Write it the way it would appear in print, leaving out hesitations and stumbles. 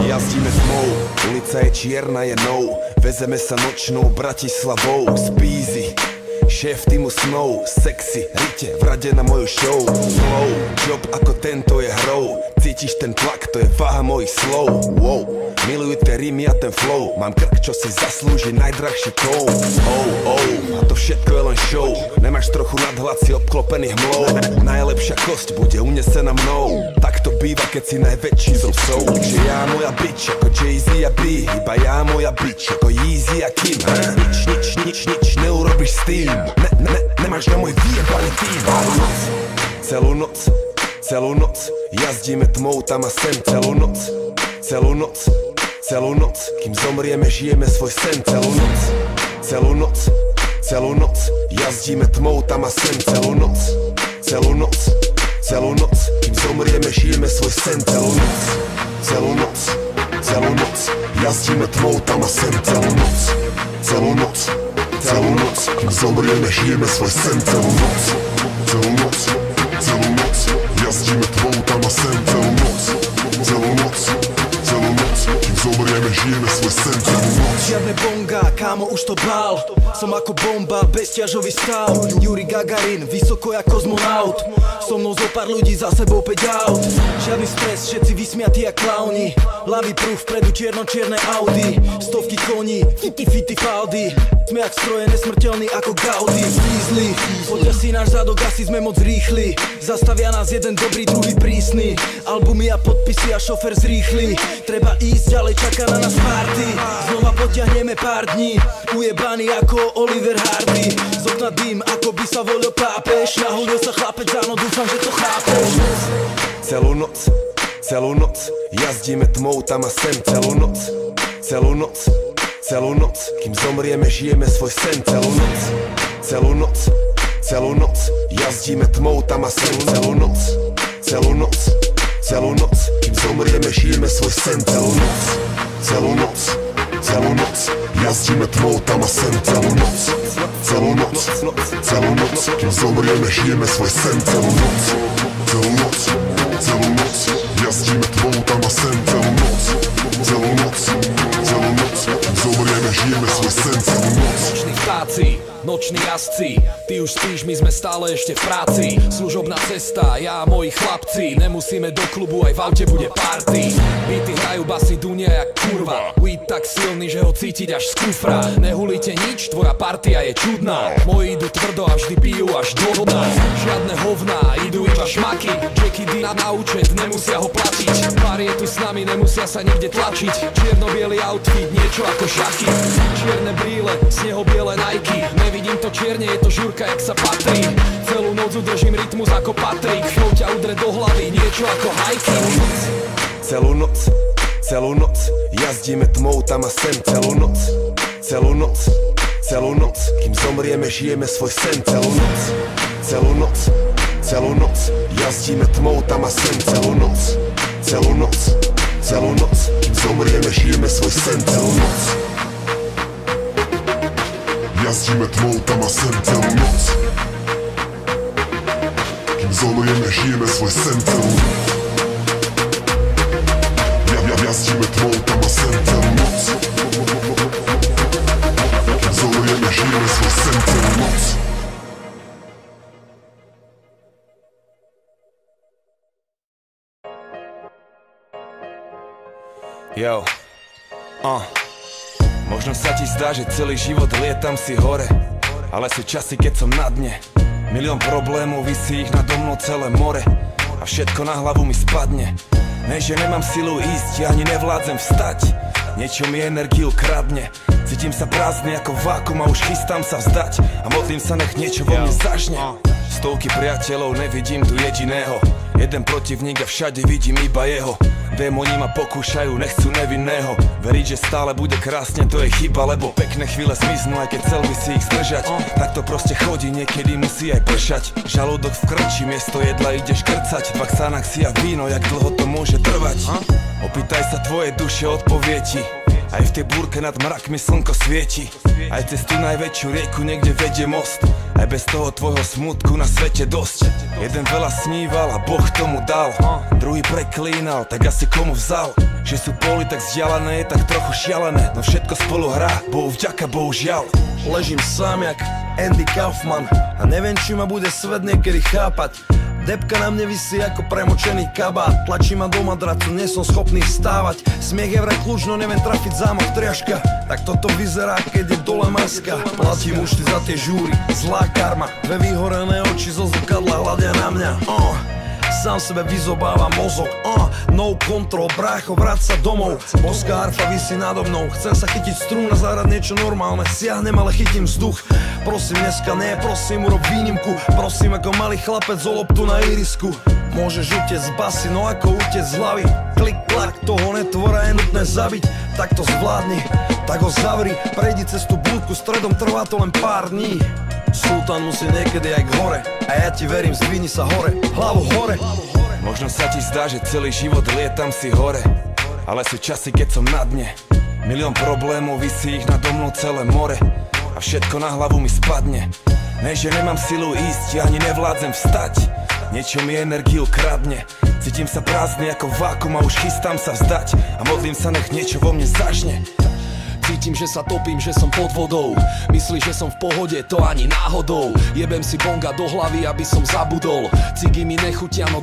Jazdíme tmou, ulica je čierna, je nou. Vezeme sa nočnou Bratislavou. Speezy, šéf týmu snov. Sexy, rite, v rade na moju show. Flow, job ako tento je hrou. Cítiš ten tlak, to je váha mojich slov. Wow, milujú tie rímy a ten flow. Mám krk, čo si zaslúži najdrahší kov. A to všetko je len show. Nemáš trochu nadhľad, si obklopený hmlou. Najlepšia kosť bude unesená mnou. Tak to býva, keď si najväčší zo psov. Takže ja moja bitch, ako Jay-Z a B. Iba ja moja bitch, ako Yeezy a Kim. Nič neurobiš s tým. Nemáš na môj vyjebaný tým. Celú noc jazdíme tmou tam a sem. Celú noc, kým zomrieme, žijeme svoj sen. Celú noc jazdíme tmou tam a sem. Celú noc, kým zomrieme, žijeme svoj sen. Celú noc, jazdíme tmou tam a sem. Celú noc, kým zomrieme, žijeme svoj sen. Celú noc, jazdíme tmou tam a sem. Celú noc, kým zomrieme, žijeme svoj sen. Žiadne bonga, kámo, už to bál. Som ako bomba, bezťažový stav. Juri Gagarin, vysoko jak kozmonaut. So mnou zo pár ľudí, za sebou 5 aut. Žiadny stres, všetci vysmiatí jak klauni. Ľavý pruh, vpredu čierno-čierne Audi. Stovky koní, fity faldy. Sme jak stroje, nesmrteľný ako Gaudi. Diesli, poďa si náš zadok, asi sme moc rýchli. Zastavia nás jeden dobrý, druhý prísny. Albumy a podpisy a šofer zrýchli. Treba ísť ďalej, čaká na nás party. Znova potiahneme pár dní. Ujebaný ako Oliver Hardy. Z okna dým, ako by sa volil pápež. Naholil sa chlapec, áno, dúfam, že to chápeš. Celú noc, jazdíme tmou tam a sem. Celú noc, kým zomrieme, žijeme svoj sen. Celú noc, jazdíme tmou tam a sem. Celú noc, kým zomrieme, žijeme svoj sen. Celú noc, jazdíme tmou tam a sem. Celú noc, kým zomrieme, žijeme svoj sen. Celú noc, jazdíme tmou tam a sem. Celú noc, kým zomrieme, žijeme svoj sen. Noční vtáci, noční jazdci, ty už spíš, my sme stále ešte v práci. Služobná cesta, ja a moji chlapci, nemusíme do klubu, aj v aute bude party. Beaty hrajú, basy dunia jak kurva. Weed tak silný, že ho cítiť až z kufra. Nehulíte nič, tvoja partia je čudná. Moji idú tvrdo a vždy pijú až do dna. Žiadne hovná, idú iba šmaky. Jackie D na účet, nemusia ho platiť. Pár je tu s nami, nemusia sa nikde tlačiť. Čierno-bielý outfit, niečo ako šaky. Čierne brýle, snehobiele Nike. Nevidím to čierne, je to žurka, jak sa patrí. Celú noc udržím rytmus ako Patrik. Flow ťa udre do hlavy, niečo ako hiking. Celú noc, jazdíme tmou tam a sem. Celú noc, kým zomrieme, žijeme svoj sen. Celú noc, jazdíme tmou tam a sem. Celú noc, kým zomrieme, žijeme svoj sen. Jazdíme tmou tam a sem. Celú noc, kým zomrieme, žijeme svoj sen. Jazdíme tmou tam a sem. Celú noc, kým zomrieme, žijeme svoj sen. Celú noc. Yo, možno sa ti zdá, že celý život lietam si hore, ale sú časy, keď som na dne. Milión problémov, visí ich nado mnou celé more a všetko na hlavu mi spadne. Ne, že nemám silu ísť, ja ani nevládzem vstať. Niečo mi energiu kradne. Cítim sa prázdny ako vákum a už chystám sa vzdať. A modlím sa, nech niečo vo mne zažne. Stovky priateľov, nevidím tu jediného. Jeden protivník a všade vidím iba jeho. Démoni ma pokúšajú, nechcú nevinného. Veriť, že stále bude krásne, to je chyba, lebo pekné chvíle zmiznú, aj keď chcel by si ich zdržať. Tak to proste chodí, niekedy musí aj pršať. Žalúdok v krči, miesto jedla ideš krcať. V Xanax si a víno, jak dlho to môže trvať. Opýtaj sa tvoje duše, odpovie ti. Aj v tej búrke nad mrakmi slnko svieti. Aj cez tú najväčšiu rieku niekde vedie most. Aj bez toho tvojho smutku na svete dosť. Jeden veľa sníval a Boh tomu dal, druhý preklínal, tak asi komu vzal. Že sú poli tak vzdialené, je tak trochu šialené, no všetko spolu hrá, Bohu vďaka, bohužiaľ. Ležím sám jak Andy Kaufman a neviem, či ma bude svet niekedy chápať. Depka na mne visí ako premočený kabát, tlačí ma do madracu, nie som schopný vstávať. Smiech je vraj kľúč, no neviem trafiť zámok triaška. Tak toto vyzerá, keď je dole maska. Platím účty za tie žúry, zlá karma. Dve vyhorené oči zo zrkadla hľadia na mňa. Sám sebe vyzobávam mozog, no control, brácho, vráť sa domov. Boská harfa visí nado mnou, chcem sa chytiť strún a zahrať niečo normálne. Siahnem, ale chytím vzduch. Prosím, dneska nie, prosím, urob výnimku. Prosím, ako malý chlapec o loptu na irisku. Môžeš utiec z basy, no ako utiec z hlavy. Klik, klak, toho netvora je nutné zabiť. Tak to zvládni, tak ho zavri. Prejdi cez tú búdku, stredom trvá to len pár dní. Sultán musí niekedy aj k hore, a ja ti verím, zdvihni sa hore, hlavu hore. Možno sa ti zdá, že celý život lietam si hore, ale sú časy, keď som na dne. Milión problémov, visí ich nado mnou celé more, a všetko na hlavu mi spadne. Ne, že nemám silu ísť, ja ani nevládzem vstať. Niečo mi energiu kradne, cítim sa prázdny ako vákum a už chystám sa vzdať. A modlím sa, nech niečo vo mne zažne. Cítim, že sa topím, že som pod vodou. Myslíš, že som v pohode, to ani náhodou. Jebem si bonga do hlavy, aby som zabudol. Cigy mi nechutia, no